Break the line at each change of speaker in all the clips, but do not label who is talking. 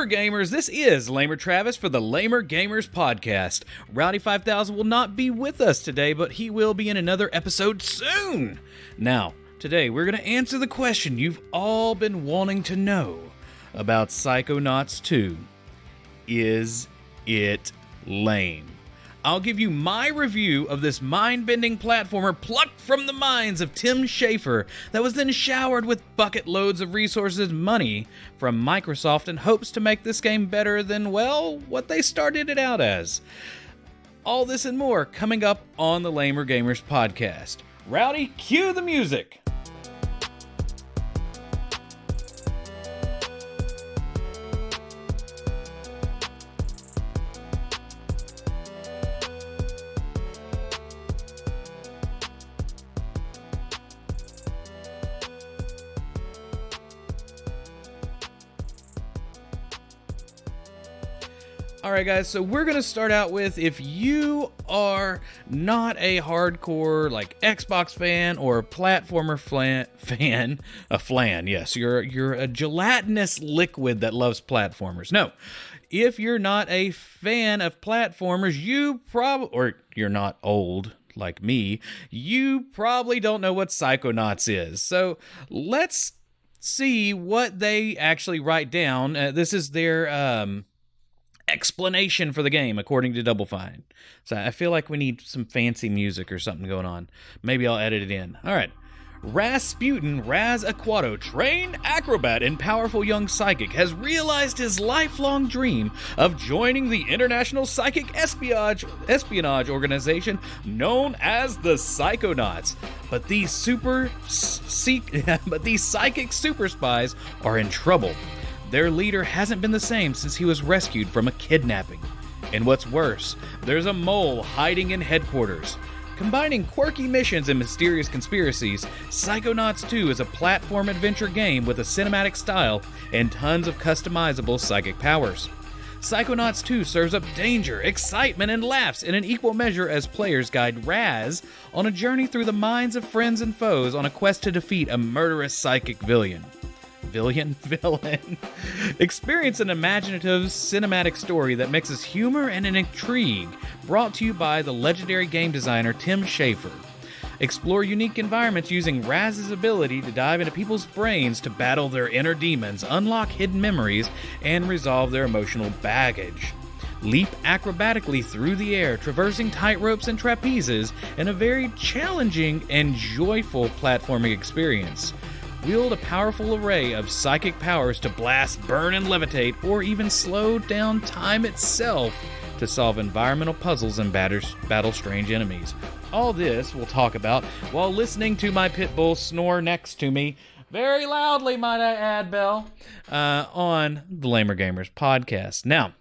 Lamer Gamers, this is LamerTravis for the Lamer Gamers podcast. Rowdy 5000 will not be with us today, but he will be in another episode soon. Now, today we're going to answer the question you've all been wanting to know about Psychonauts 2. Is it lame? I'll give you my review of this mind-bending platformer plucked from the minds of Tim Schafer that was then showered with bucket loads of resources and money from Microsoft in hopes to make this game better than, well, what they started it out as. All this and more coming up on the Lamer Gamers podcast. Rowdy, cue the music! Alright guys, so we're going to start out with, if you are not a hardcore like Xbox fan or platformer fan, a flan, yes, you're a gelatinous liquid that loves platformers. No, if you're not a fan of platformers, or you're not old like me, you probably don't know what Psychonauts is. So let's see what they actually write down. This is their explanation for the game, according to Double Fine. So I feel like we need some fancy music or something going on. Maybe I'll edit it in. All right. Rasputin Raz Aquato, trained acrobat and powerful young psychic, has realized his lifelong dream of joining the international psychic espionage organization known as the Psychonauts. But these psychic super spies are in trouble. Their leader hasn't been the same since he was rescued from a kidnapping. And what's worse, there's a mole hiding in headquarters. Combining quirky missions and mysterious conspiracies, Psychonauts 2 is a platform adventure game with a cinematic style and tons of customizable psychic powers. Psychonauts 2 serves up danger, excitement, and laughs in an equal measure as players guide Raz on a journey through the minds of friends and foes on a quest to defeat a murderous psychic villain. Experience an imaginative cinematic story that mixes humor and an intrigue, brought to you by the legendary game designer Tim Schafer. Explore unique environments using Raz's ability to dive into people's brains to battle their inner demons, unlock hidden memories, and resolve their emotional baggage. Leap acrobatically through the air, traversing tightropes and trapezes in a very challenging and joyful platforming experience. Wield a powerful array of psychic powers to blast, burn, and levitate, or even slow down time itself to solve environmental puzzles and battle strange enemies. All this we'll talk about while listening to my pit bull snore next to me, very loudly, might I add, Belle, on the Lamer Gamers podcast. Now,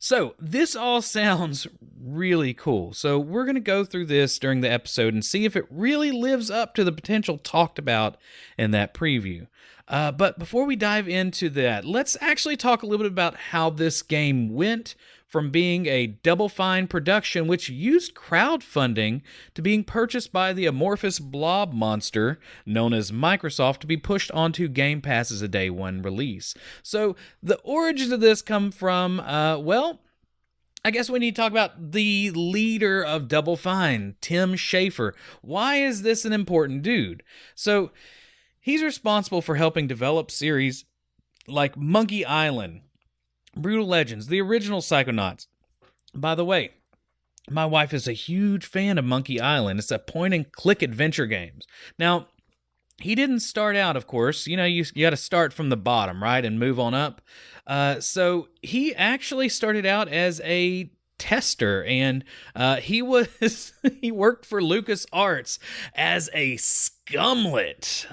so this all sounds really cool. So we're going to go through this during the episode and see if it really lives up to the potential talked about in that preview. But before we dive into that, let's actually talk a little bit about how this game went from being a Double Fine production, which used crowdfunding, to being purchased by the amorphous blob monster known as Microsoft to be pushed onto Game Pass as a day one release. So the origins of this come from, I guess we need to talk about the leader of Double Fine, Tim Schafer. Why is this an important dude? So he's responsible for helping develop series like Monkey Island, Brutal Legends, the original Psychonauts. By the way, my wife is a huge fan of Monkey Island. It's a point-and-click adventure games. Now, he didn't start out, of course. You got to start from the bottom, right, and move on up. So he actually started out as a tester, and he worked for LucasArts as a scumlet.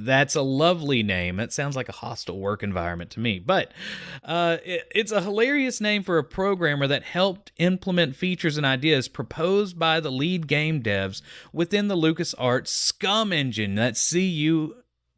That's a lovely name. It sounds like a hostile work environment to me, but it's a hilarious name for a programmer that helped implement features and ideas proposed by the lead game devs within the LucasArts Scum engine. That's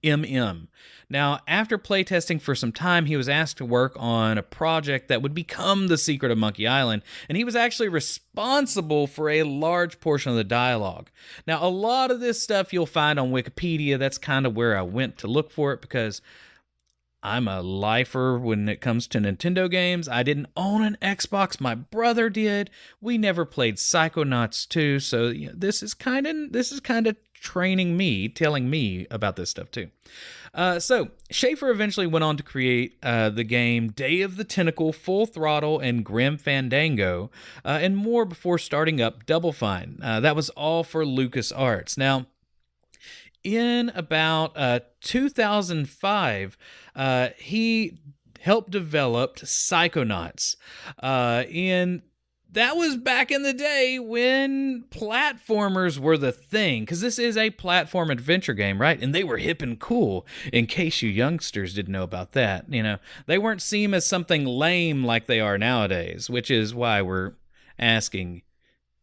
CUMM. Now, after playtesting for some time, he was asked to work on a project that would become the secret of Monkey Island, and he was actually responsible for a large portion of the dialogue. Now, a lot of this stuff you'll find on Wikipedia. That's kind of where I went to look for it, because I'm a lifer when it comes to Nintendo games. I didn't own an Xbox. My brother did. We never played Psychonauts 2, so this is kind of training me, telling me about this stuff too. So Schafer eventually went on to create the game Day of the Tentacle, Full Throttle, and Grim Fandango, and more before starting up Double Fine. That was all for LucasArts. Now, in about 2005, he helped develop Psychonauts. And that was back in the day when platformers were the thing, because this is a platform adventure game, right? And they were hip and cool, in case you youngsters didn't know about that. They weren't seen as something lame like they are nowadays, which is why we're asking,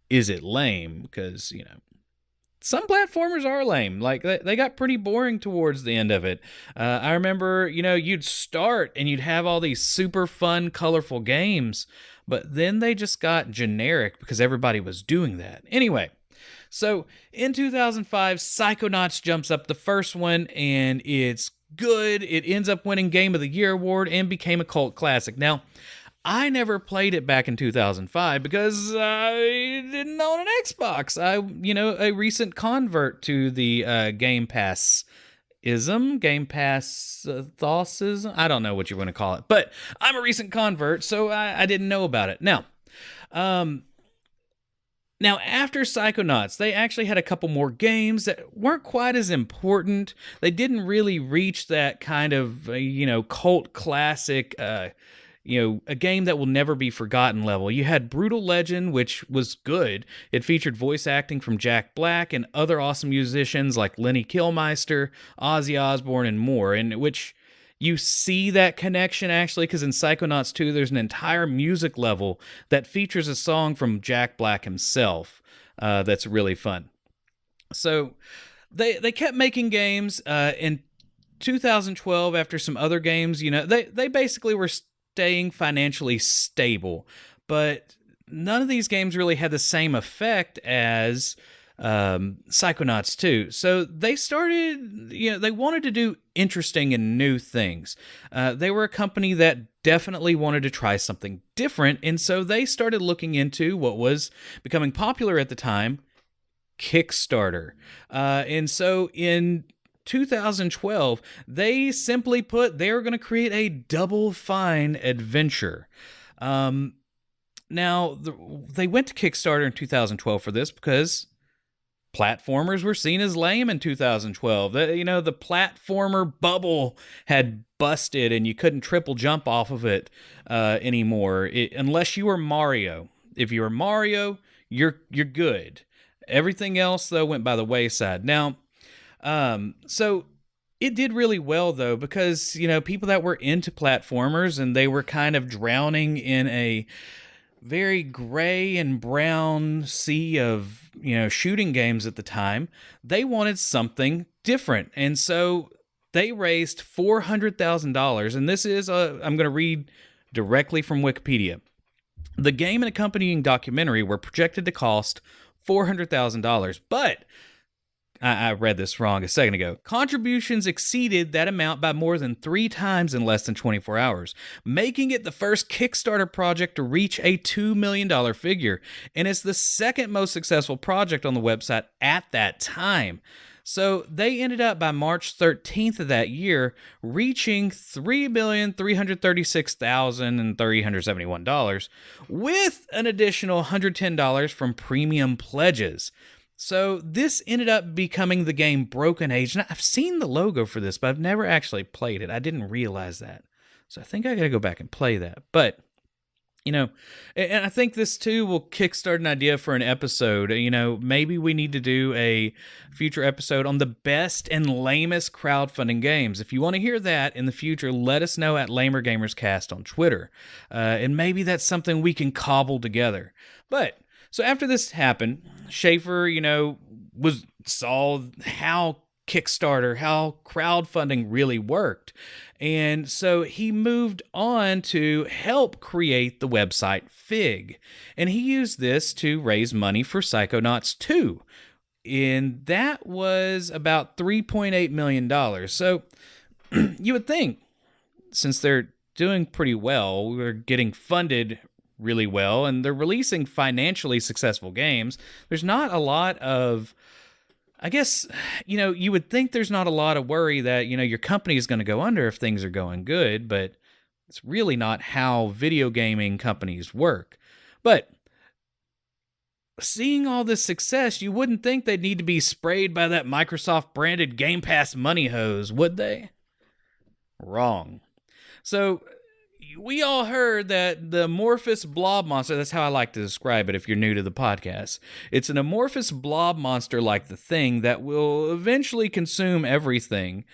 is it lame? Because, some platformers are lame. Like, they got pretty boring towards the end of it. I remember, you'd start and you'd have all these super fun, colorful games, but then they just got generic because everybody was doing that. Anyway, so in 2005, Psychonauts jumps up the first one, and it's good. It ends up winning Game of the Year award and became a cult classic. Now, I never played it back in 2005 because I didn't own an Xbox. A recent convert to the Game Pass Thosism. I don't know what you want to call it, but I'm a recent convert, so I didn't know about it. Now after Psychonauts, they actually had a couple more games that weren't quite as important. They didn't really reach that kind of cult classic. A game that will never be forgotten level. You had Brutal Legend, which was good. It featured voice acting from Jack Black and other awesome musicians like Lenny Kilmister, Ozzy Osbourne, and more, in which you see that connection, actually, because in Psychonauts 2, there's an entire music level that features a song from Jack Black himself that's really fun. So they kept making games. In 2012, after some other games, they basically were staying financially stable, but none of these games really had the same effect as Psychonauts 2. So they started, they wanted to do interesting and new things. They were a company that definitely wanted to try something different, and so they started looking into what was becoming popular at the time, Kickstarter. And so in 2012, they simply put, they were going to create a Double Fine adventure. Now, they went to Kickstarter in 2012 for this because platformers were seen as lame in 2012. The platformer bubble had busted, and you couldn't triple jump off of it anymore, unless you were Mario. If you were Mario, you're good. Everything else, though, went by the wayside. Now, so it did really well, though, because, people that were into platformers and they were kind of drowning in a very gray and brown sea of, shooting games at the time, they wanted something different. And so they raised $400,000. And this is, I'm going to read directly from Wikipedia. The game and accompanying documentary were projected to cost $400,000, but I read this wrong a second ago. Contributions exceeded that amount by more than 3 times in less than 24 hours, making it the first Kickstarter project to reach a $2 million figure, and it's the second most successful project on the website at that time. So they ended up by March 13th of that year reaching $3,336,371 with an additional $110 from premium pledges. So this ended up becoming the game Broken Age. And I've seen the logo for this, but I've never actually played it. I didn't realize that. So I think I got to go back and play that. But, and I think this too will kickstart an idea for an episode. Maybe we need to do a future episode on the best and lamest crowdfunding games. If you want to hear that in the future, let us know at LamerGamersCast on Twitter. And maybe that's something we can cobble together. But so after this happened, Schafer, saw how Kickstarter, how crowdfunding really worked. And so he moved on to help create the website Fig. And he used this to raise money for Psychonauts 2. And that was about $3.8 million. So you would think, since they're doing pretty well, we're getting funded really well, and they're releasing financially successful games, there's not a lot of, I guess, you would think there's not a lot of worry that, your company is going to go under if things are going good, but it's really not how video gaming companies work. But seeing all this success, you wouldn't think they'd need to be sprayed by that Microsoft branded Game Pass money hose, would they? Wrong. So we all heard that the amorphous blob monster, that's how I like to describe it if you're new to the podcast. It's an amorphous blob monster like the Thing that will eventually consume everything.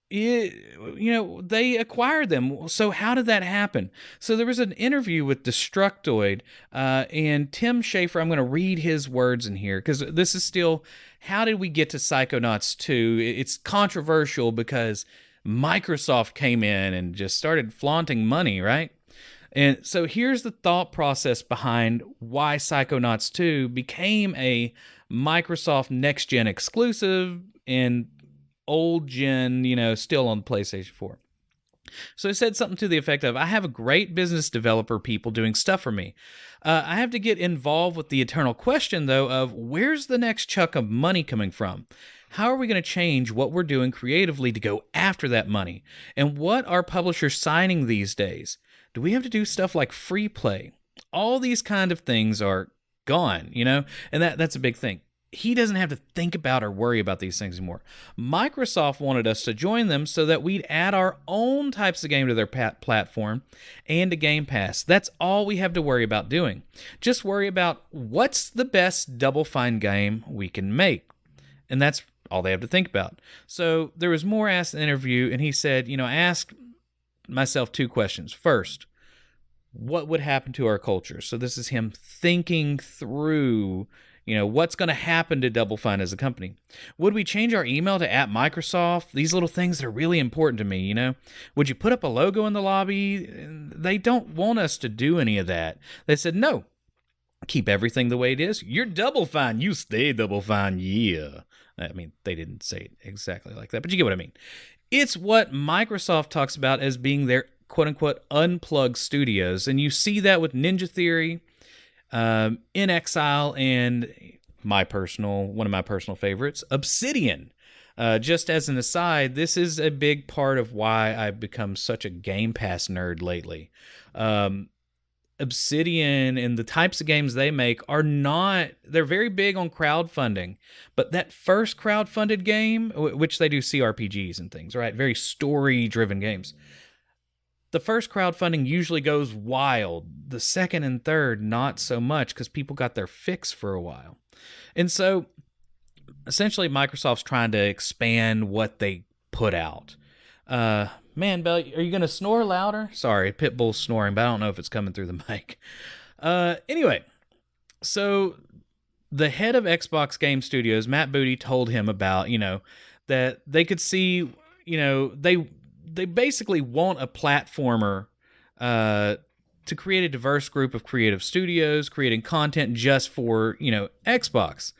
They acquired them. So how did that happen? So there was an interview with Destructoid, and Tim Schafer, I'm going to read his words in here, because this is still, how did we get to Psychonauts 2? It's controversial because Microsoft came in and just started flaunting money, right? And so here's the thought process behind why Psychonauts 2 became a Microsoft next-gen exclusive and old gen, still on PlayStation 4. So it said something to the effect of, I have a great business developer people doing stuff for me. I have to get involved with the eternal question, though, of where's the next chunk of money coming from? How are we going to change what we're doing creatively to go after that money? And what are publishers signing these days? Do we have to do stuff like free play? All these kind of things are gone, and that's a big thing. He doesn't have to think about or worry about these things anymore. Microsoft wanted us to join them so that we'd add our own types of game to their platform and to Game Pass. That's all we have to worry about doing. Just worry about what's the best Double Fine game we can make. And that's all they have to think about. So there was more asked in the interview, and he said, I asked myself two questions. First, what would happen to our culture? So this is him thinking through what's going to happen to Double Fine as a company. Would we change our email to @Microsoft? These little things that are really important to me, Would you put up a logo in the lobby? They don't want us to do any of that. They said, no, keep everything the way it is. You're Double Fine. You stay Double Fine, yeah. I mean, they didn't say it exactly like that, but you get what I mean. It's what Microsoft talks about as being their quote-unquote unplugged studios, and you see that with Ninja Theory, In Exile, and one of my personal favorites, Obsidian. Just as an aside, this is a big part of why I've become such a Game Pass nerd lately. Obsidian and the types of games they make they're very big on crowdfunding, but that first crowdfunded game, which they do CRPGs and things, right? Very story-driven games. The first crowdfunding usually goes wild. The second and third, not so much, because people got their fix for a while. And so, essentially, Microsoft's trying to expand what they put out. Man, Bell, are you going to snore louder? Sorry, Pitbull's snoring, but I don't know if it's coming through the mic. Anyway, so the head of Xbox Game Studios, Matt Booty, told him about, that they could see, they basically want a platformer to create a diverse group of creative studios creating content just for, Xbox.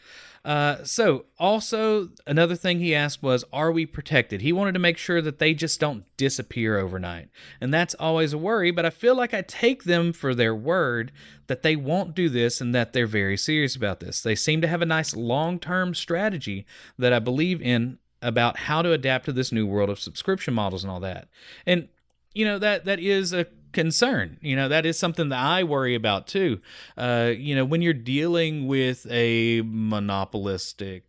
So also another thing he asked was, are we protected? He wanted to make sure that they just don't disappear overnight. And that's always a worry, but I feel like I take them for their word that they won't do this and that they're very serious about this. They seem to have a nice long-term strategy that I believe in about how to adapt to this new world of subscription models and all that. And, that is a concern. That is something that I worry about too. When you're dealing with a monopolistic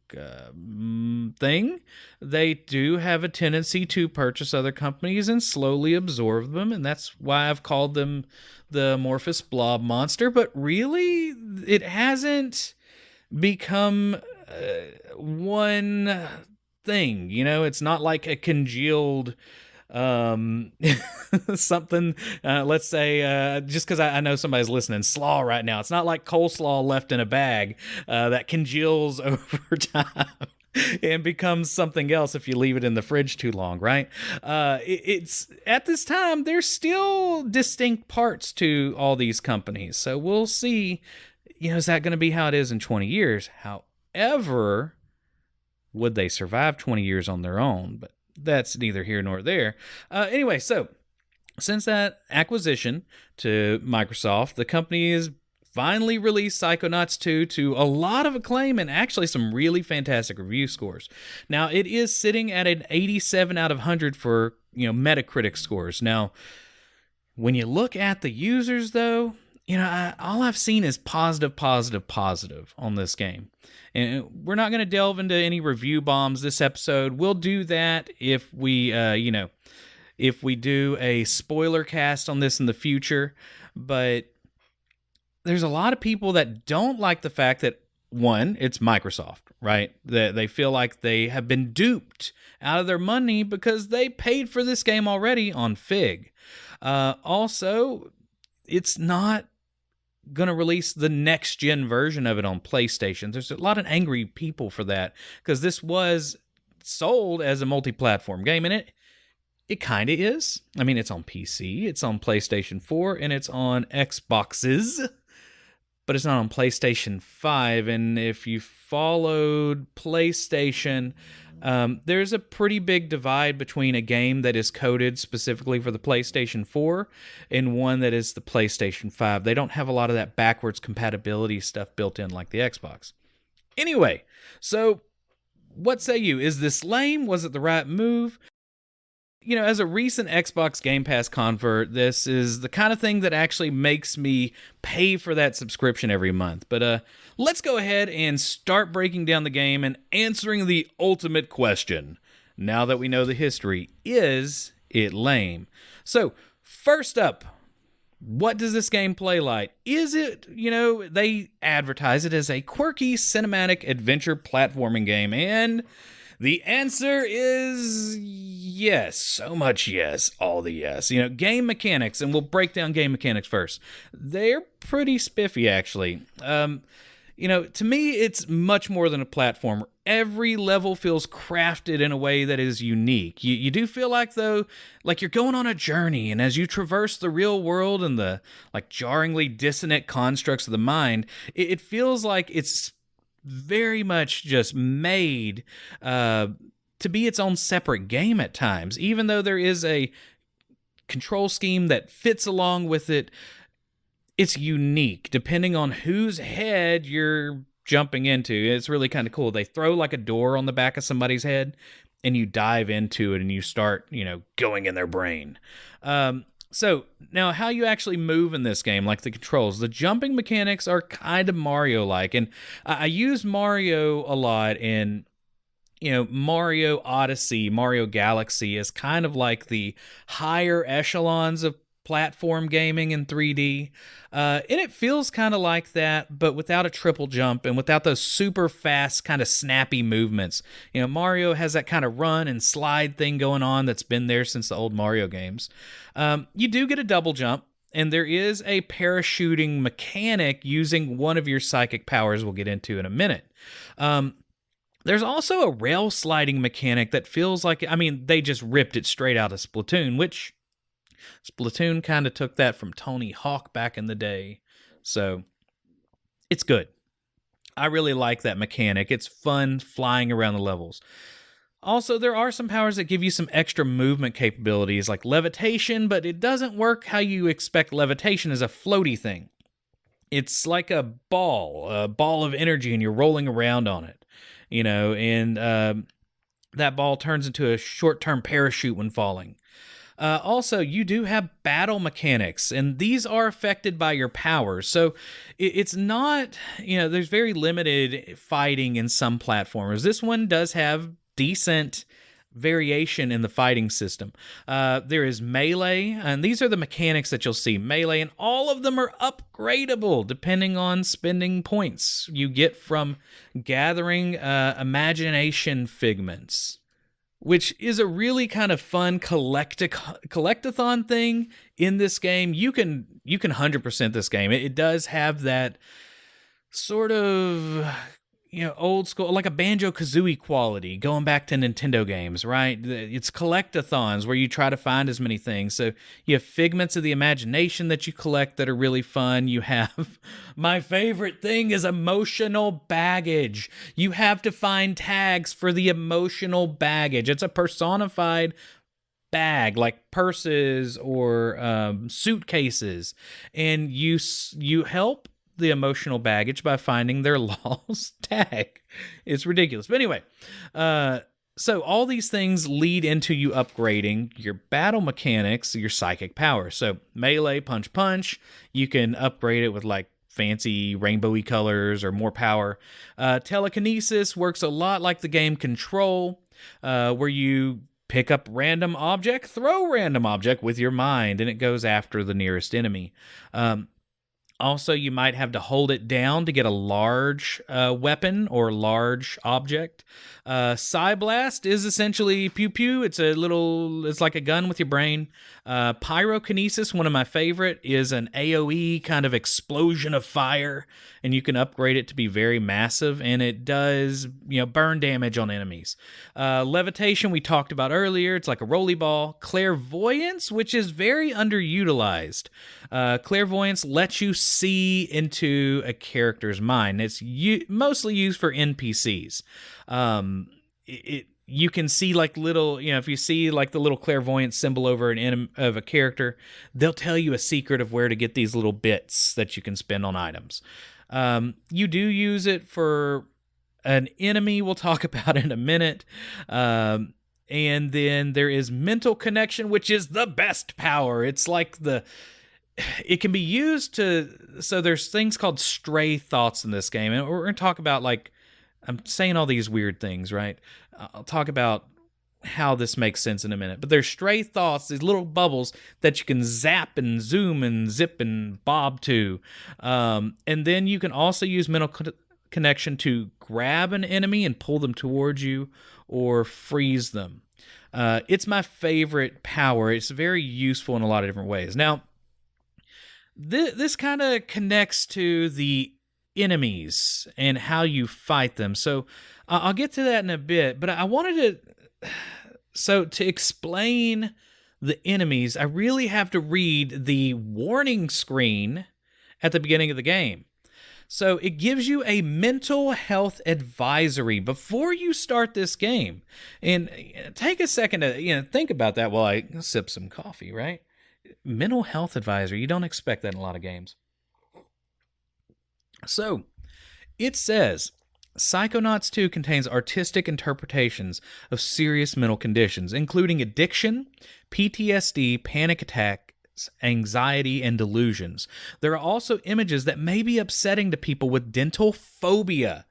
thing, they do have a tendency to purchase other companies and slowly absorb them, and that's why I've called them the amorphous blob monster. But really, it hasn't become one thing. It's not like a congealed something, let's say, just because I know somebody's listening, slaw right now. It's not like coleslaw left in a bag that congeals over time and becomes something else if you leave it in the fridge too long, right? It's at this time, there's still distinct parts to all these companies. So we'll see, is that going to be how it is in 20 years? However, would they survive 20 years on their own? But that's neither here nor there. Anyway, so since that acquisition to Microsoft, the company has finally released Psychonauts 2 to a lot of acclaim and actually some really fantastic review scores. Now, it is sitting at an 87 out of 100 for, Metacritic scores. Now, when you look at the users, though, all I've seen is positive on this game. And we're not going to delve into any review bombs this episode. We'll do that if we, if we do a spoiler cast on this in the future. But there's a lot of people that don't like the fact that, one, it's Microsoft, right? That they feel like they have been duped out of their money because they paid for this game already on Fig. Also, it's not going to release the next gen version of it on PlayStation. There's a lot of angry people for that because this was sold as a multi-platform game, and it kind of is. I mean, it's on PC, it's on PlayStation 4, and it's on Xboxes, but it's not on PlayStation 5. And if you followed PlayStation, there's a pretty big divide between a game that is coded specifically for the PlayStation 4 and one that is the PlayStation 5. They don't have a lot of that backwards compatibility stuff built in like the Xbox. Anyway, so what say you? Is this lame? Was it the right move? As a recent Xbox Game Pass convert, this is the kind of thing that actually makes me pay for that subscription every month. But let's go ahead and start breaking down the game and answering the ultimate question. Now that we know the history, is it lame? So, first up, what does this game play like? Is it, they advertise it as a quirky cinematic adventure platforming game, and the answer is yes. So much yes. All the yes. Game mechanics, and we'll break down game mechanics first. They're pretty spiffy, actually. To me, it's much more than a platformer. Every level feels crafted in a way that is unique. You do feel like, though, like you're going on a journey, and as you traverse the real world and the jarringly dissonant constructs of the mind, it feels like it's very much just made to be its own separate game at times. Even though there is a control scheme that fits along with it, it's unique depending on whose head you're jumping into. It's really kind of cool. They throw like a door on the back of somebody's head and you dive into it and you start, going in their brain. So, now how you actually move in this game, like the controls, the jumping mechanics are kind of Mario-like, and I use Mario a lot in, Mario Odyssey, Mario Galaxy is kind of like the higher echelons of platform gaming in 3D, and it feels kind of like that, but without a triple jump and without those super fast kind of snappy movements. Mario has that kind of run and slide thing going on that's been there since the old Mario games. You do get a double jump, and there is a parachuting mechanic using one of your psychic powers we'll get into in a minute. There's also a rail sliding mechanic that feels like, they just ripped it straight out of Splatoon, which Splatoon kind of took that from Tony Hawk back in the day. So, it's good. I really like that mechanic. It's fun flying around the levels. Also, there are some powers that give you some extra movement capabilities, like levitation, but it doesn't work how you expect levitation as a floaty thing. It's like a ball of energy, and you're rolling around on it, and that ball turns into a short-term parachute when falling. Also, you do have battle mechanics, and these are affected by your powers. So it's not, there's very limited fighting in some platformers. This one does have decent variation in the fighting system. There is melee, and these are the mechanics that you'll see. Melee, and all of them are upgradable depending on spending points you get from gathering imagination figments, which is a really kind of fun collectathon thing in this game. You can 100% this game. It does have that sort of old school, like a Banjo-Kazooie quality, going back to Nintendo games, right? It's collectathons where you try to find as many things. So you have figments of the imagination that you collect that are really fun. You have, my favorite thing is emotional baggage. You have to find tags for the emotional baggage. It's a personified bag, like purses or suitcases, and you help the emotional baggage by finding their lost tag. It's ridiculous. But anyway, so all these things lead into you upgrading your battle mechanics, your psychic power. So melee, punch, punch, you can upgrade it with like fancy rainbowy colors or more power. Telekinesis works a lot like the game Control, where you pick up random object, throw random object with your mind, and it goes after the nearest enemy. Also, you might have to hold it down to get a large weapon or large object. Psyblast is essentially pew pew. It's like a gun with your brain. Pyrokinesis, one of my favorite, is an AoE kind of explosion of fire, and you can upgrade it to be very massive, and it does burn damage on enemies. Levitation, we talked about earlier. It's like a rolly ball. Clairvoyance, which is very underutilized. Clairvoyance lets you see into a character's mind. It's mostly used for NPCs. You can see like little, if you see like the little clairvoyant symbol over of a character, they'll tell you a secret of where to get these little bits that you can spend on items. You do use it for an enemy we'll talk about in a minute. And then there is mental connection, which is the best power. It's like it can be used so there's things called stray thoughts in this game. And we're going to talk about, like, I'm saying all these weird things, right? I'll talk about how this makes sense in a minute. But there's stray thoughts, these little bubbles that you can zap and zoom and zip and bob to. And then you can also use mental connection to grab an enemy and pull them towards you or freeze them. It's my favorite power. It's very useful in a lot of different ways. Now, this kind of connects to the enemies and how you fight them. So I'll get to that in a bit, but I wanted to explain the enemies, I really have to read the warning screen at the beginning of the game. So it gives you a mental health advisory before you start this game. And take a second to think about that while I sip some coffee, right? Mental health advisory. You don't expect that in a lot of games. So it says, Psychonauts 2 contains artistic interpretations of serious mental conditions, including addiction, PTSD, panic attacks, anxiety, and delusions. There are also images that may be upsetting to people with dental phobia.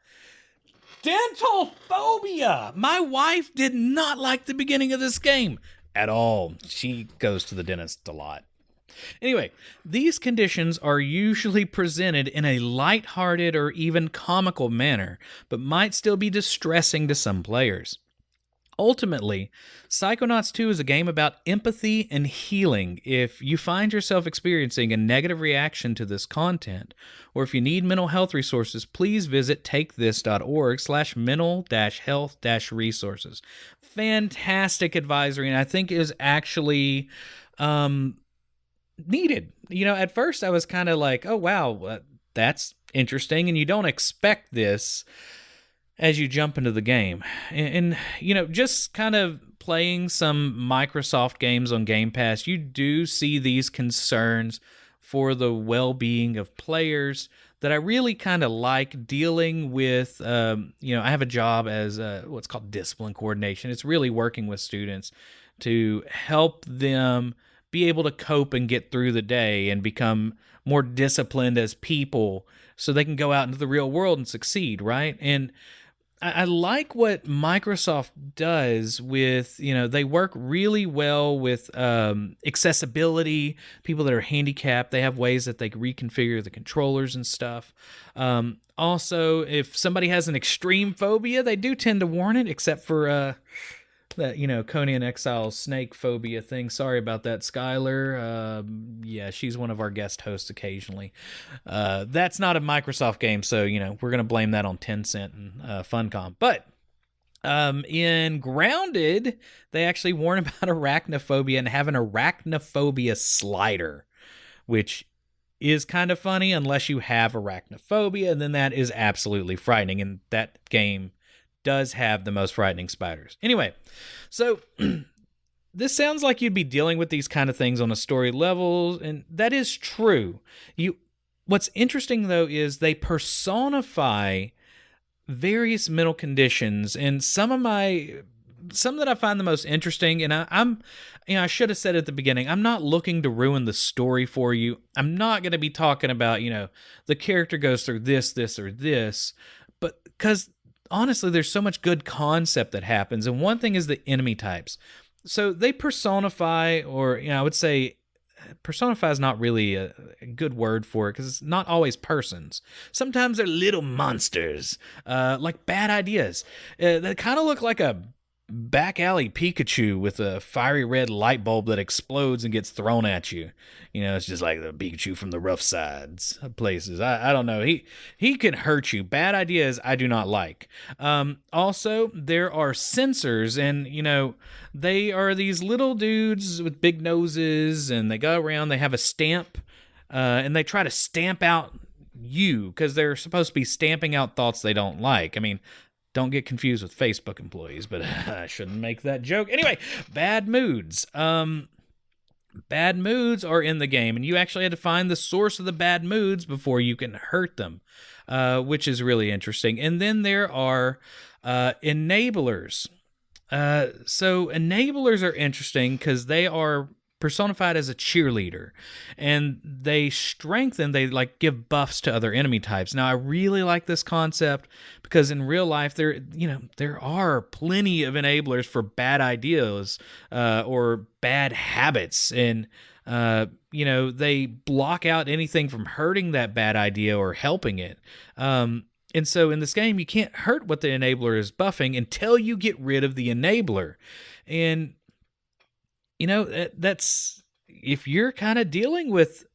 Dental phobia! My wife did not like the beginning of this game at all. She goes to the dentist a lot. Anyway, these conditions are usually presented in a lighthearted or even comical manner, but might still be distressing to some players. Ultimately, Psychonauts 2 is a game about empathy and healing. If you find yourself experiencing a negative reaction to this content, or if you need mental health resources, please visit takethis.org/mental-health-resources. Fantastic advisory, and I think is actually needed. At first I was kind of like, oh wow, that's interesting, and you don't expect this as you jump into the game. And just kind of playing some Microsoft games on Game Pass, you do see these concerns for the well-being of players that I really kind of like dealing with. I have a job as what's called discipline coordination. It's really working with students to help them be able to cope and get through the day and become more disciplined as people so they can go out into the real world and succeed, right? And I like what Microsoft does with, they work really well with accessibility, people that are handicapped. They have ways that they reconfigure the controllers and stuff. Also, if somebody has an extreme phobia, they do tend to warn it, except for that, Conan Exile's snake phobia thing. Sorry about that, Skylar. Yeah, she's one of our guest hosts occasionally. That's not a Microsoft game, so we're gonna blame that on Tencent and Funcom. But in Grounded, they actually warn about arachnophobia and have an arachnophobia slider, which is kind of funny unless you have arachnophobia, and then that is absolutely frightening. And that game does have the most frightening spiders. Anyway, so this sounds like you'd be dealing with these kind of things on a story level, and that is true. What's interesting though is they personify various mental conditions, and some that I find the most interesting, and I should have said at the beginning, I'm not looking to ruin the story for you. I'm not going to be talking about, the character goes through this, or this, but because honestly, there's so much good concept that happens. And one thing is the enemy types. So they personify, or, I would say personify is not really a good word for it because it's not always persons. Sometimes they're little monsters, like bad ideas. They kind of look like a back alley Pikachu with a fiery red light bulb that explodes and gets thrown at you. It's just like the Pikachu from the rough sides of places. I don't know. He can hurt you. Bad ideas I do not like. Also, there are censors, and they are these little dudes with big noses, and they go around, they have a stamp, and they try to stamp out you because they're supposed to be stamping out thoughts they don't like. I mean, don't get confused with Facebook employees, but I shouldn't make that joke. Anyway, bad moods. Bad moods are in the game, and you actually had to find the source of the bad moods before you can hurt them, which is really interesting. And then there are enablers. So enablers are interesting because they are personified as a cheerleader, and they give buffs to other enemy types. Now, I really like this concept because in real life there are plenty of enablers for bad ideas or bad habits, and they block out anything from hurting that bad idea or helping it. And so in this game, you can't hurt what the enabler is buffing until you get rid of the enabler. And that's if you're kind of dealing with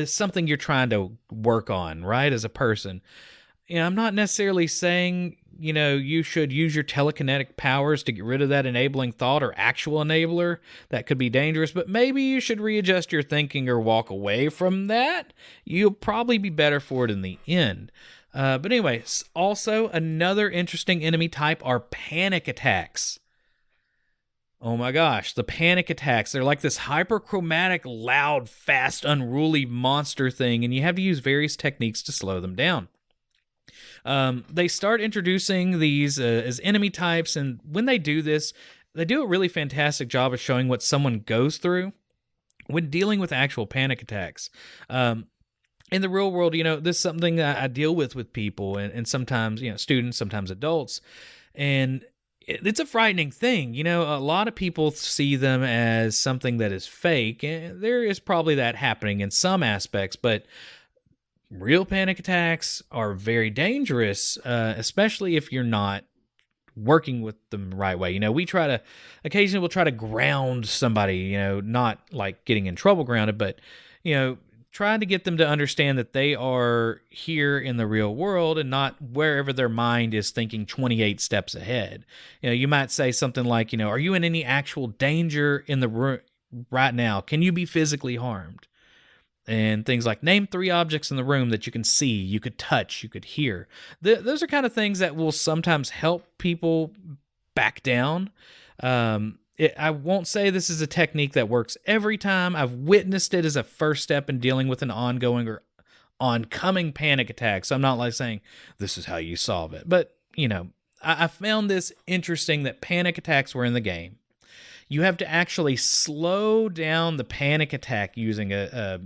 something you're trying to work on, right, as a person. I'm not necessarily saying, you should use your telekinetic powers to get rid of that enabling thought or actual enabler. That could be dangerous, but maybe you should readjust your thinking or walk away from that. You'll probably be better for it in the end. But anyway, also another interesting enemy type are panic attacks. Oh my gosh, the panic attacks. They're like this hyperchromatic, loud, fast, unruly monster thing, and you have to use various techniques to slow them down. They start introducing these as enemy types, and when they do this, they do a really fantastic job of showing what someone goes through when dealing with actual panic attacks. In the real world, this is something that I deal with people, and sometimes, students, sometimes adults, and it's a frightening thing. A lot of people see them as something that is fake, and there is probably that happening in some aspects, but real panic attacks are very dangerous, especially if you're not working with them the right way. Occasionally we'll try to ground somebody, not like getting in trouble grounded, but, trying to get them to understand that they are here in the real world and not wherever their mind is thinking 28 steps ahead. You might say something like, are you in any actual danger in the room right now? Can you be physically harmed? And things like, name 3 objects in the room that you can see, you could touch, you could hear. Those are kind of things that will sometimes help people back down. I won't say this is a technique that works every time. I've witnessed it as a first step in dealing with an ongoing or oncoming panic attack. So I'm not like saying this is how you solve it. But, I found this interesting that panic attacks were in the game. You have to actually slow down the panic attack using I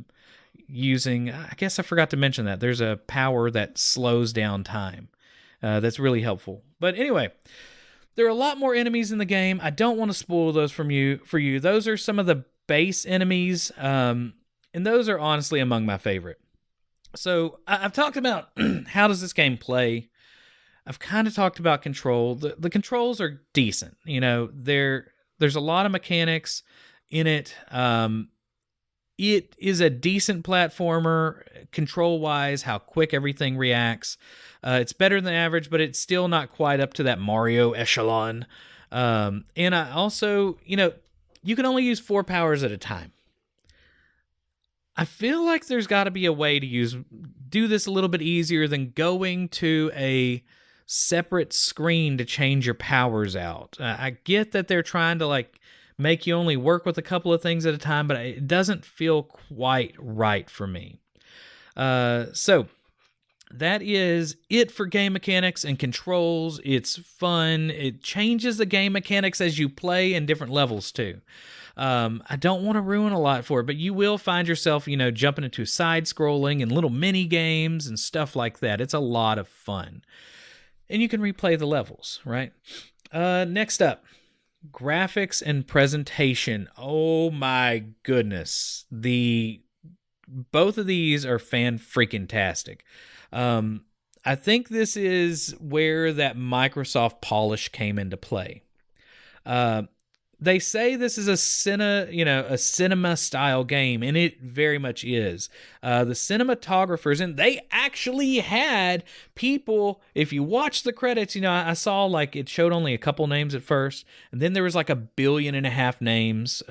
guess I forgot to mention that. There's a power that slows down time. That's really helpful. But anyway, there are a lot more enemies in the game. I don't want to spoil those for you. Those are some of the base enemies, and those are honestly among my favorite. So I've talked about how does this game play. I've kind of talked about control. The controls are decent. There's a lot of mechanics in it. It is a decent platformer, control-wise, how quick everything reacts. It's better than average, but it's still not quite up to that Mario echelon. And I also, you can only use 4 powers at a time. I feel like there's got to be a way to do this a little bit easier than going to a separate screen to change your powers out. I get that they're trying to make you only work with a couple of things at a time, but it doesn't feel quite right for me. So that is it for game mechanics and controls. It's fun. It changes the game mechanics as you play in different levels too. I don't want to ruin a lot for it, but you will find yourself, jumping into side-scrolling and little mini games and stuff like that. It's a lot of fun. And you can replay the levels, right? Next up, graphics and presentation. Oh my goodness. Both of these are fan-freaking-tastic. I think this is where that Microsoft polish came into play. They say this is a cinema style game, and it very much is. The cinematographers, and they actually had people, if you watch the credits, I saw it showed only a couple names at first, and then there was 1.5 billion names,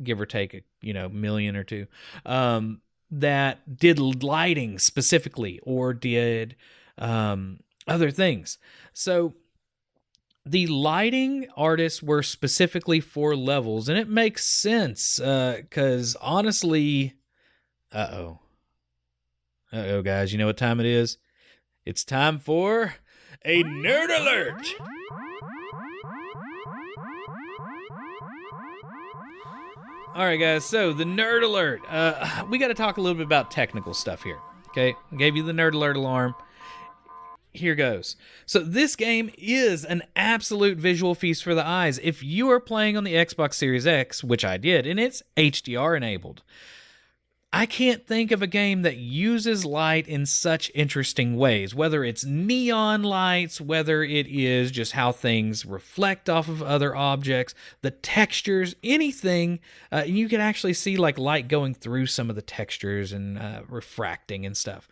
give or take a million or two, that did lighting specifically or did other things. So the lighting artists were specifically for levels, and it makes sense, because honestly... Uh-oh, guys, you know what time it is? It's time for a Nerd Alert! Alright, guys, so the Nerd Alert. We got to talk a little bit about technical stuff here, okay? I gave you the Nerd Alert alarm. Here goes. So this game is an absolute visual feast for the eyes. If you are playing on the Xbox Series X, which I did, and it's HDR enabled, I can't think of a game that uses light in such interesting ways, whether it's neon lights, whether it is just how things reflect off of other objects, the textures, anything. You can actually see light going through some of the textures and refracting and stuff.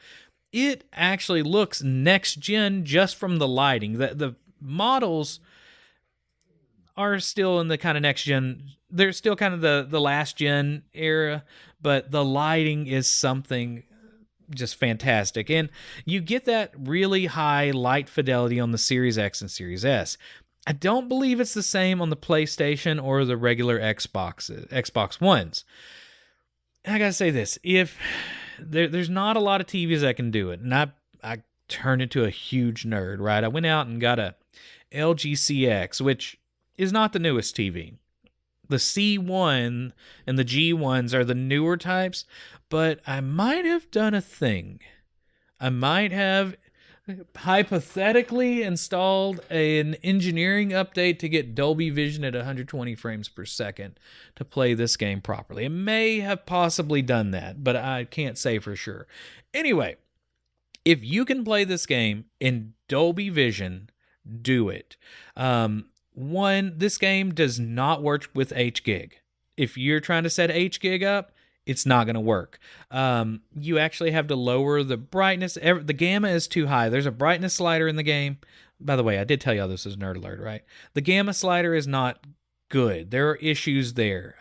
It actually looks next gen just from the lighting. The models are still in the kind of next gen. They're still kind of the last gen era, but the lighting is something just fantastic. And you get that really high light fidelity on the Series X and Series S. I don't believe it's the same on the PlayStation or the regular Xbox Ones. And I gotta say this, if there's not a lot of TVs that can do it, and I turned into a huge nerd, right? I went out and got a LG CX, which is not the newest TV. The C1 and the G1s are the newer types, but I might have done a thing. I might have hypothetically installed an engineering update to get Dolby Vision at 120 frames per second to play this game properly. It may have possibly done that, but I can't say for sure. Anyway, if you can play this game in Dolby Vision, do it. This game does not work with HGig. If you're trying to set HGig up, it's not going to work. You actually have to lower the brightness. The gamma is too high. There's a brightness slider in the game. By the way, I did tell y'all this is Nerd Alert, right? The gamma slider is not good. There are issues there.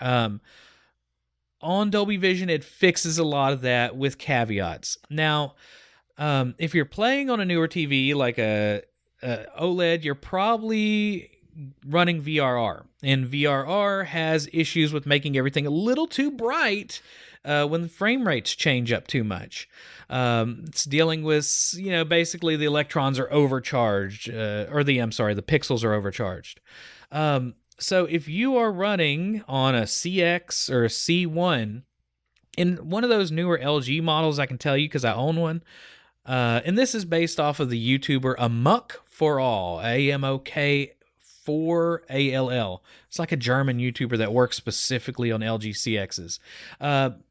On Dolby Vision, it fixes a lot of that with caveats. Now, if you're playing on a newer TV like a OLED, you're probably running VRR, and VRR has issues with making everything a little too bright when the frame rates change up too much. It's dealing with, basically the electrons are overcharged, the pixels are overcharged. So if you are running on a CX or a C1, in one of those newer LG models, I can tell you because I own one, and this is based off of the YouTuber Amok for All, AMOK for ALL. It's like a German YouTuber that works specifically on LG CXs.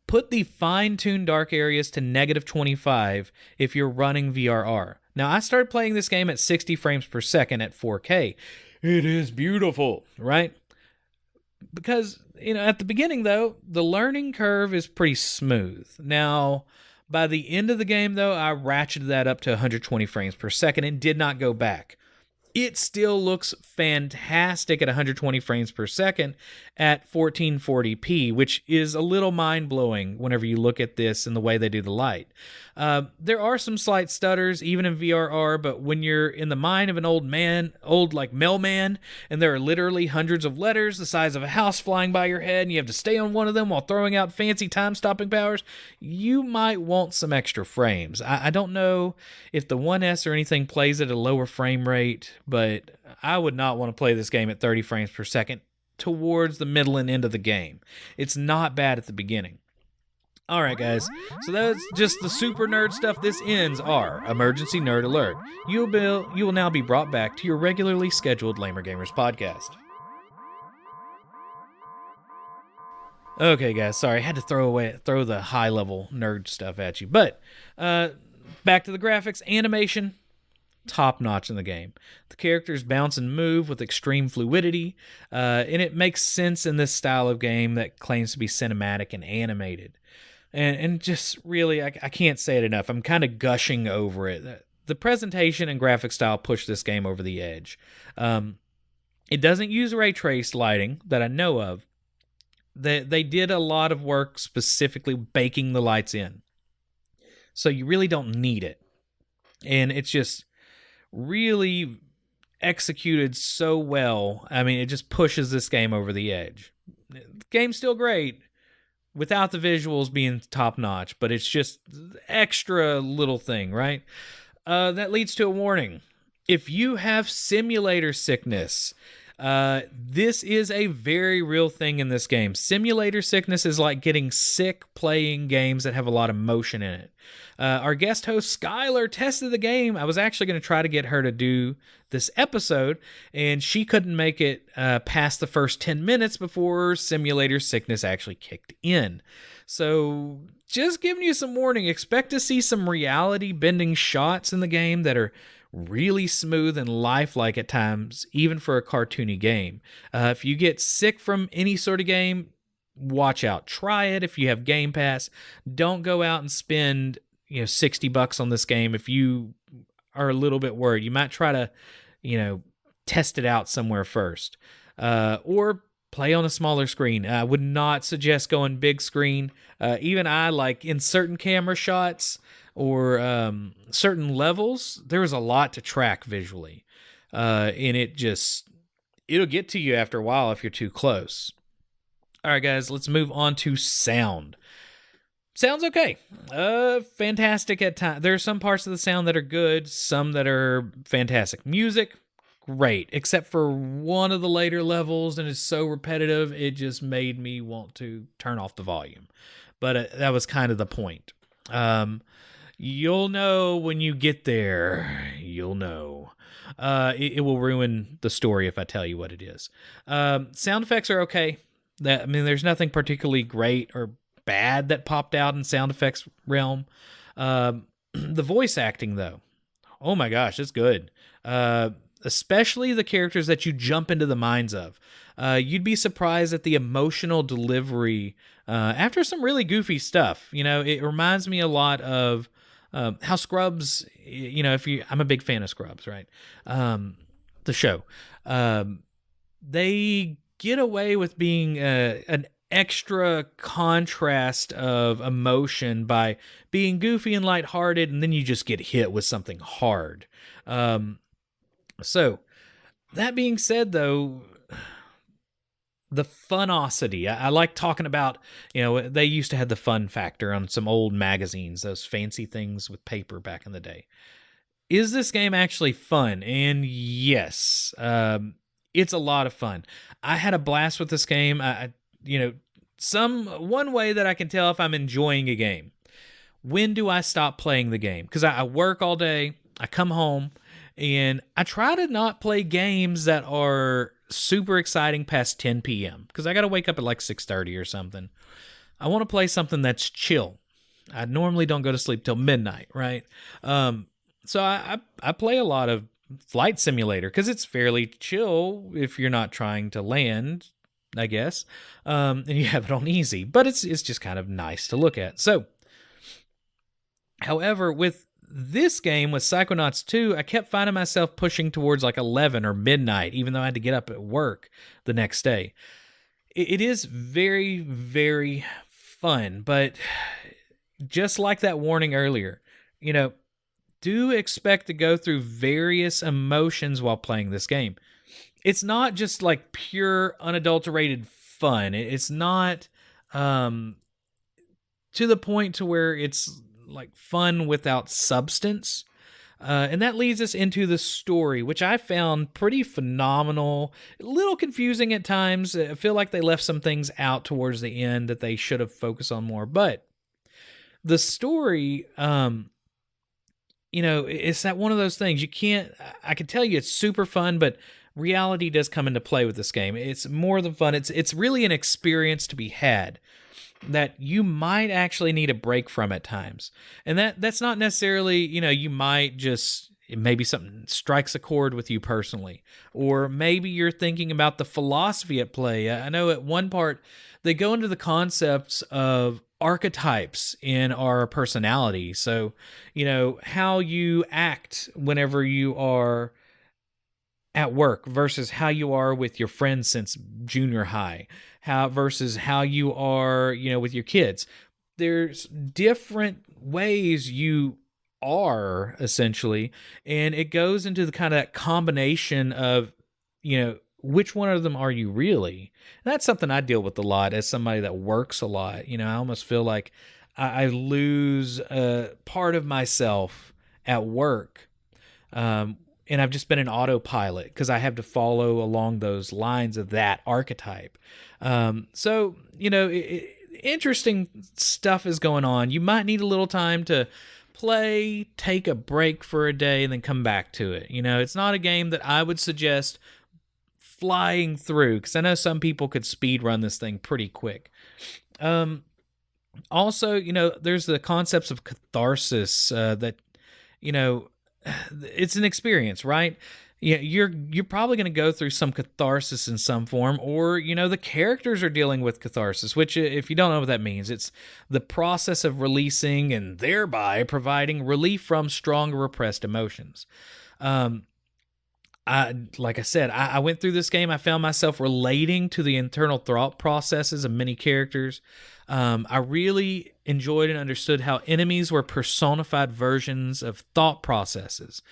Put the fine-tuned dark areas to -25 if you're running VRR. Now, I started playing this game at 60 frames per second at 4K. It is beautiful, right? Because, at the beginning, though, the learning curve is pretty smooth. Now, by the end of the game, though, I ratcheted that up to 120 frames per second and did not go back. It still looks fantastic at 120 frames per second at 1440p, which is a little mind-blowing whenever you look at this and the way they do the light. There are some slight stutters, even in VRR, but when you're in the mind of an old mailman, and there are literally hundreds of letters the size of a house flying by your head, and you have to stay on one of them while throwing out fancy time-stopping powers, you might want some extra frames. I don't know if the 1S or anything plays at a lower frame rate, but I would not want to play this game at 30 frames per second towards the middle and end of the game. It's not bad at the beginning. All right, guys, so that's just the super nerd stuff. This ends our emergency nerd alert. You will now be brought back to your regularly scheduled Lamer Gamers podcast. Okay, guys, sorry, I had to throw the high-level nerd stuff at you. But back to the graphics. Animation, top-notch in the game. The characters bounce and move with extreme fluidity, and it makes sense in this style of game that claims to be cinematic and animated. And just really, I can't say it enough. I'm kind of gushing over it. The presentation and graphic style push this game over the edge. It doesn't use ray trace lighting that I know of. They did a lot of work specifically baking the lights in. So you really don't need it. And it's just really executed so well. I mean, it just pushes this game over the edge. The game's still great without the visuals being top-notch, but it's just extra little thing, right? That leads to a warning. If you have simulator sickness, this is a very real thing in this game. Simulator sickness is like getting sick playing games that have a lot of motion in it. Our guest host, Skylar, tested the game. I was actually going to try to get her to do this episode, and she couldn't make it past the first 10 minutes before simulator sickness actually kicked in. So just giving you some warning, expect to see some reality-bending shots in the game that are really smooth and lifelike at times, even for a cartoony game. If you get sick from any sort of game, watch out. Try it if you have Game Pass. Don't go out and spend $60 on this game if you are a little bit worried. You might try to test it out somewhere first, or play on a smaller screen. I would not suggest going big screen. Even I, like in certain camera shots or certain levels, there's a lot to track visually, and it'll get to you after a while if you're too close. All right, guys, let's move on to sound. Sounds okay. Fantastic at times. There are some parts of the sound that are good, some that are fantastic. Music, great, except for one of the later levels, and it's so repetitive, it just made me want to turn off the volume. But that was kind of the point. You'll know when you get there. You'll know. It will ruin the story if I tell you what it is. Sound effects are okay. There's nothing particularly great or bad that popped out in sound effects realm. The voice acting, though, oh my gosh, it's good. Especially the characters that you jump into the minds of. You'd be surprised at the emotional delivery after some really goofy stuff. It reminds me a lot of how Scrubs, I'm a big fan of Scrubs, right? The show. They get away with being an extra contrast of emotion by being goofy and lighthearted, and then you just get hit with something hard. So, that being said, though, the funosity. I like talking about, they used to have the fun factor on some old magazines, those fancy things with paper back in the day. Is this game actually fun? And yes, it's a lot of fun. I had a blast with this game. One way that I can tell if I'm enjoying a game. When do I stop playing the game? Because I work all day, I come home, and I try to not play games that are super exciting past 10 p.m. because I got to wake up at like 6:30 or something. I want to play something that's chill. I normally don't go to sleep till midnight, right? So I play a lot of Flight Simulator because it's fairly chill if you're not trying to land, I guess, and you have it on easy. But it's just kind of nice to look at. So, however, with this game, with Psychonauts 2, I kept finding myself pushing towards like 11 or midnight, even though I had to get up at work the next day. It is very, very fun, but just like that warning earlier, do expect to go through various emotions while playing this game. It's not just like pure, unadulterated fun. It's not to the point to where it's like fun without substance. And that leads us into the story, which I found pretty phenomenal. A little confusing at times. I feel like they left some things out towards the end that they should have focused on more. But the story, it's that one of those things I can tell you it's super fun, but reality does come into play with this game. It's more than fun. It's really an experience to be had that you might actually need a break from at times. And that's not necessarily, you might just, maybe something strikes a chord with you personally, or maybe you're thinking about the philosophy at play. I know at one part they go into the concepts of archetypes in our personality. So, how you act whenever you are at work versus how you are with your friends since junior high, versus how you are, with your kids. There's different ways you are, essentially, and it goes into the kind of that combination of, which one of them are you really? And that's something I deal with a lot as somebody that works a lot. I almost feel like I lose part of myself at work. And I've just been an autopilot because I have to follow along those lines of that archetype. So, interesting stuff is going on. You might need a little time to play, take a break for a day, and then come back to it. It's not a game that I would suggest flying through, because I know some people could speed run this thing pretty quick. Also, there's the concepts of catharsis that, it's an experience, right? Yeah, you're probably going to go through some catharsis in some form, or the characters are dealing with catharsis, which, if you don't know what that means, it's the process of releasing and thereby providing relief from strong repressed emotions. Like I said, I went through this game. I found myself relating to the internal thought processes of many characters. I really enjoyed and understood how enemies were personified versions of thought processes.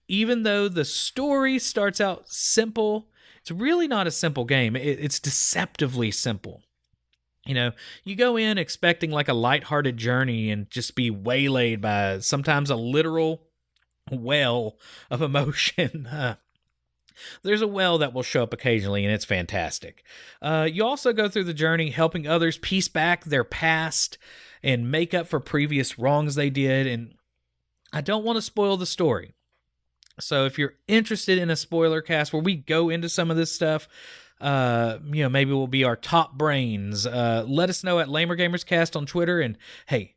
Even though the story starts out simple, it's really not a simple game. It's deceptively simple. You go in expecting like a lighthearted journey and just be waylaid by sometimes a literal well of emotion. There's a well that will show up occasionally, and it's fantastic. You also go through the journey helping others piece back their past and make up for previous wrongs they did. And I don't want to spoil the story. So if you're interested in a spoiler cast where we go into some of this stuff, maybe we'll be our top brains. Let us know at LamerGamersCast on Twitter. And hey,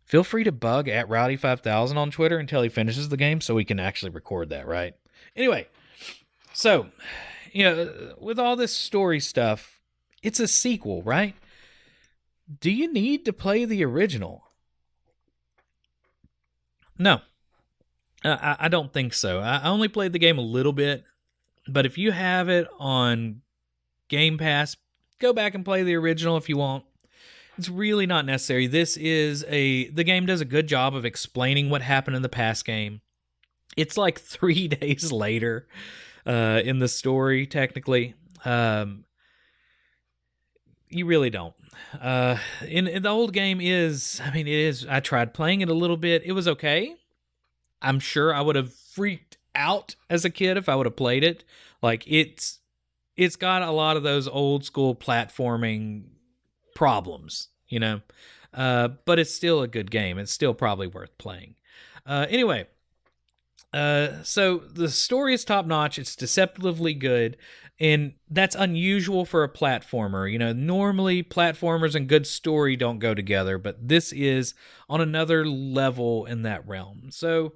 feel free to bug at Rowdy5000 on Twitter until he finishes the game so we can actually record that, right? Anyway, so, with all this story stuff, it's a sequel, right? Do you need to play the original? No. I don't think so. I only played the game a little bit, but if you have it on Game Pass, go back and play the original if you want. It's really not necessary. The game does a good job of explaining what happened in the past game. It's like 3 days later in the story, technically. You really don't. In the old game it is, I tried playing it a little bit. It was okay. I'm sure I would have freaked out as a kid if I would have played it. Like, it's got a lot of those old school platforming problems, but it's still a good game. It's still probably worth playing. Anyway, So the story is top notch. It's deceptively good, and that's unusual for a platformer. Normally platformers and good story don't go together, but this is on another level in that realm. So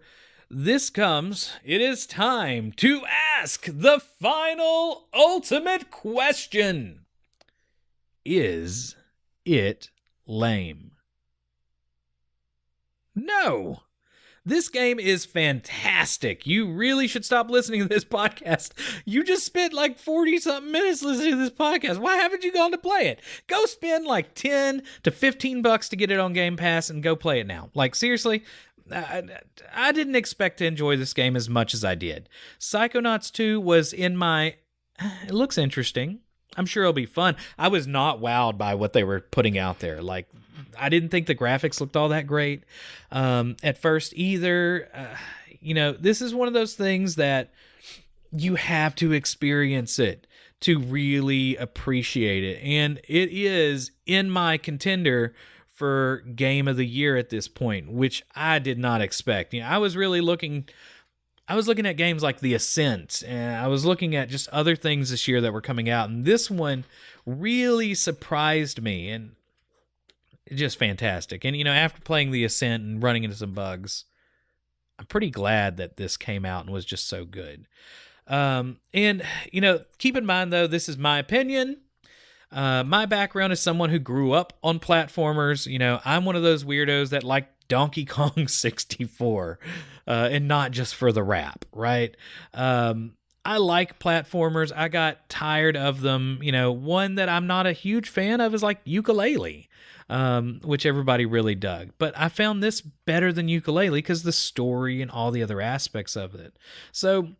it is time to ask the final ultimate question. Is it lame? No. This game is fantastic. You really should stop listening to this podcast. You just spent like 40 something minutes listening to this podcast. Why haven't you gone to play it? Go spend like 10 to 15 bucks to get it on Game Pass and go play it now. Like, seriously, I didn't expect to enjoy this game as much as I did. Psychonauts 2 was in my... It looks interesting. I'm sure it'll be fun. I was not wowed by what they were putting out there. Like, I didn't think the graphics looked all that great at first either. This is one of those things that you have to experience it to really appreciate it. And it is in my contender for Game of the Year at this point, which I did not expect. I was looking at games like The Ascent, and I was looking at just other things this year that were coming out, and this one really surprised me, and just fantastic. And, after playing The Ascent and running into some bugs, I'm pretty glad that this came out and was just so good. And, keep in mind, though, this is my opinion. My background is someone who grew up on platformers. I'm one of those weirdos that like Donkey Kong 64, and not just for the rap, right? I like platformers. I got tired of them. One that I'm not a huge fan of is like Yooka-Laylee, which everybody really dug. But I found this better than Yooka-Laylee because the story and all the other aspects of it. So,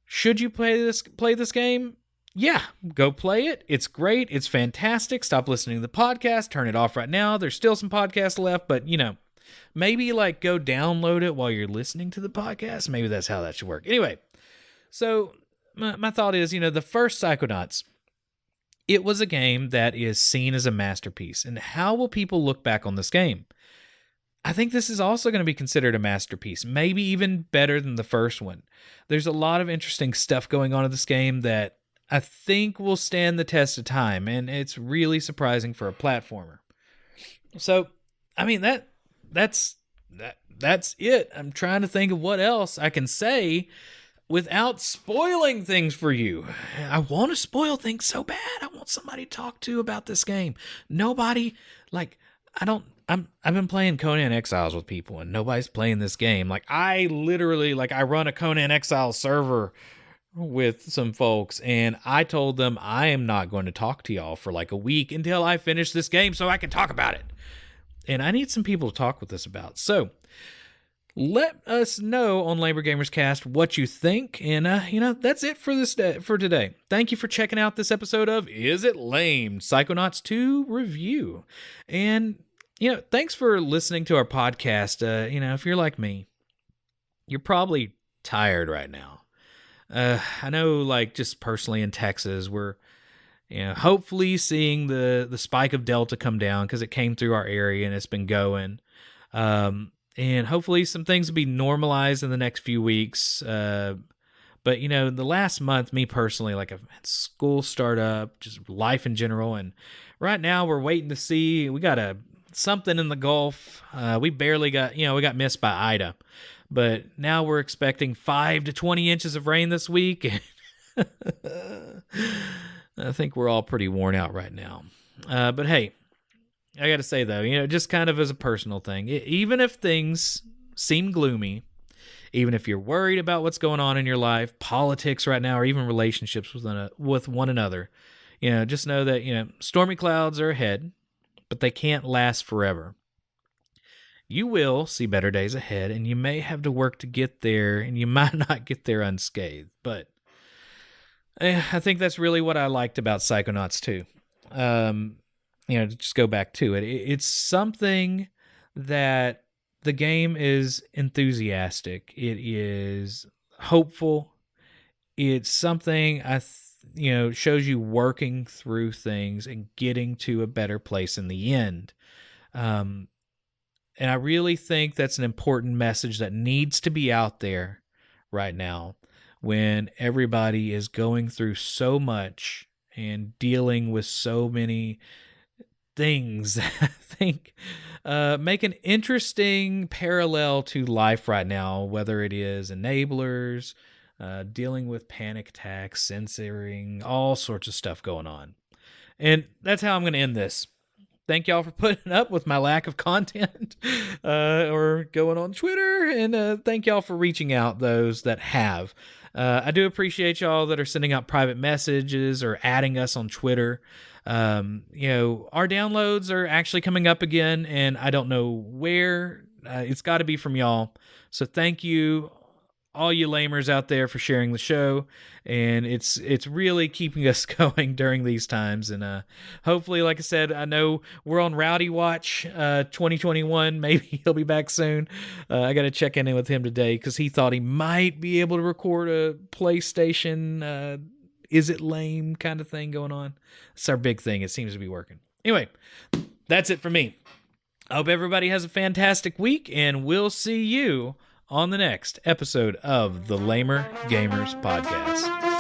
should you play this game? Yeah, go play it. It's great. It's fantastic. Stop listening to the podcast. Turn it off right now. There's still some podcasts left, but maybe like go download it while you're listening to the podcast. Maybe that's how that should work. Anyway, so my thought is, the first Psychonauts, it was a game that is seen as a masterpiece. And how will people look back on this game? I think this is also going to be considered a masterpiece, maybe even better than the first one. There's a lot of interesting stuff going on in this game that I think will stand the test of time, and it's really surprising for a platformer. So, I mean, that's it. I'm trying to think of what else I can say without spoiling things for you. I want to spoil things so bad. I want somebody to talk to about this game. Nobody, I've been playing Conan Exiles with people, and nobody's playing this game. I run a Conan Exiles server with some folks, and I told them I am not going to talk to y'all for like a week until I finish this game so I can talk about it. And I need some people to talk with us about. So let us know on Labor Gamers Cast what you think. And, that's it for today. Thank you for checking out this episode of Is It Lame? Psychonauts 2 review. And, thanks for listening to our podcast. If you're like me, you're probably tired right now. I know, just personally in Texas, we're hopefully seeing the spike of Delta come down because it came through our area and it's been going. And hopefully some things will be normalized in the next few weeks. But, the last month, me personally, I've had school start up, just life in general. And right now we're waiting to see, we got something in the Gulf. We barely got, we got missed by Ida. But now we're expecting 5 to 20 inches of rain this week. I think we're all pretty worn out right now. But hey, I got to say though, just kind of as a personal thing, even if things seem gloomy, even if you're worried about what's going on in your life, politics right now, or even relationships with one another, just know that, stormy clouds are ahead, but they can't last forever. You will see better days ahead, and you may have to work to get there, and you might not get there unscathed. But I think that's really what I liked about Psychonauts 2. To just go back to it. It's something that the game is enthusiastic. It is hopeful. It's something shows you working through things and getting to a better place in the end. And I really think that's an important message that needs to be out there right now when everybody is going through so much and dealing with so many things that I think make an interesting parallel to life right now, whether it is enablers, dealing with panic attacks, censoring, all sorts of stuff going on. And that's how I'm going to end this. Thank y'all for putting up with my lack of content or going on Twitter. And thank y'all for reaching out, those that have. I do appreciate y'all that are sending out private messages or adding us on Twitter. Our downloads are actually coming up again, and I don't know where. It's got to be from y'all. So thank you, all you lamers out there, for sharing the show, and it's really keeping us going during these times. And hopefully, like I said, I know we're on Rowdy Watch 2021. Maybe he'll be back soon. I got to check in with him today because he thought he might be able to record a PlayStation Is It Lame kind of thing going on. It's our big thing. It seems to be working. Anyway, that's it for me. I hope everybody has a fantastic week, and we'll see you on the next episode of the Lamer Gamers Podcast.